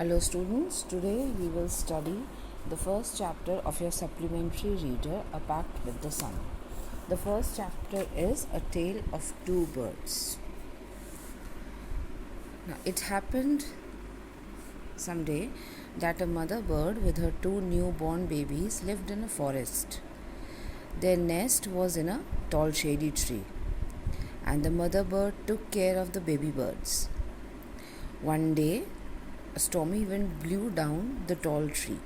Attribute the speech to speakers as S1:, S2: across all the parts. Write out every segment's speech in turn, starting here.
S1: Hello students, today we will study the first chapter of your supplementary reader, A Pact with the Sun. The first chapter is A Tale of Two Birds. Now it happened someday that a mother bird with her two newborn babies lived in a forest. Their nest was in a tall shady tree, and the mother bird took care of the baby birds. One day, a stormy wind blew down the tall tree,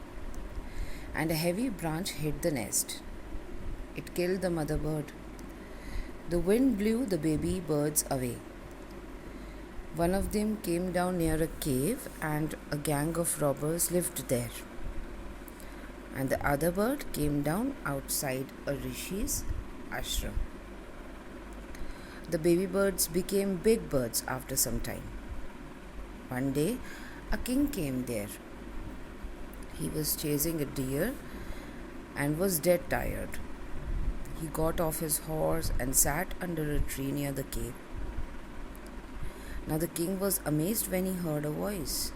S1: and a heavy branch hit the nest. It killed the mother bird. The wind blew the baby birds away. One of them came down near a cave, and a gang of robbers lived there. And the other bird came down outside a rishi's ashram. The baby birds became big birds after some time. One day, a king came there. He was chasing a deer and was dead tired. He got off his horse and sat under a tree near the cave. Now the king was amazed when he heard a voice.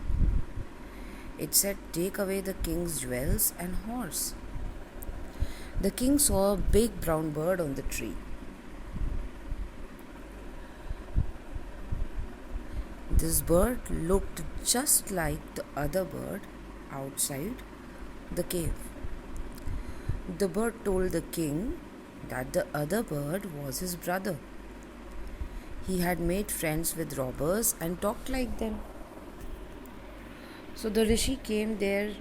S1: It said, "Take away the king's jewels and horse." The king saw a big brown bird on the tree. This bird looked just like the other bird outside the cave. The bird told the king that the other bird was his brother. He had made friends with robbers and talked like them. So the rishi came there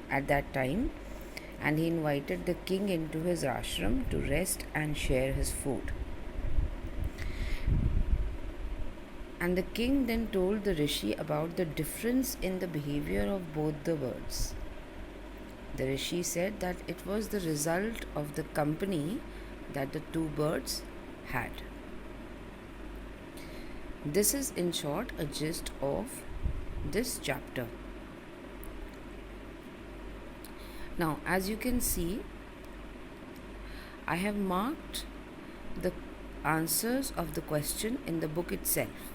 S1: at that time, and he invited the king into his ashram to rest and share his food. And the king then told the rishi about the difference in the behavior of both the birds. The rishi said that it was the result of the company that the two birds had. This is in short a gist of this chapter. Now, as you can see, I have marked the answers of the question in the book itself.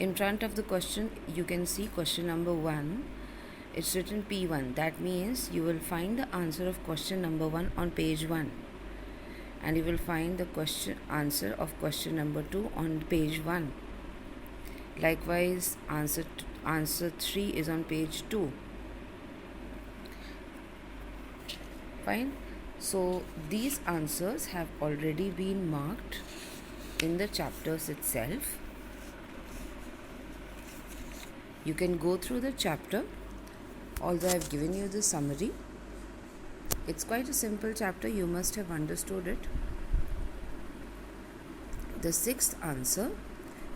S1: In front of the question, you can see question number 1. It's written P1. That means you will find the answer of question number 1 on page 1. And you will find the answer of question number 2 on page 1. Likewise, answer 3 is on page 2. Fine. So these answers have already been marked in the chapters itself. You can go through the chapter, although I have given you the summary. It's quite a simple chapter, you must have understood it. The sixth answer: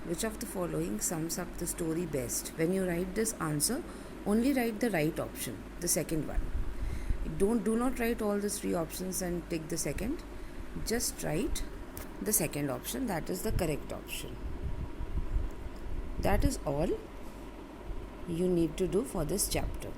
S1: which of the following sums up the story best? When you write this answer, only write the right option, the second one. Do not write all the 3 options and take the second. Just write the second option, that is the correct option. That is all you need to do for this chapter.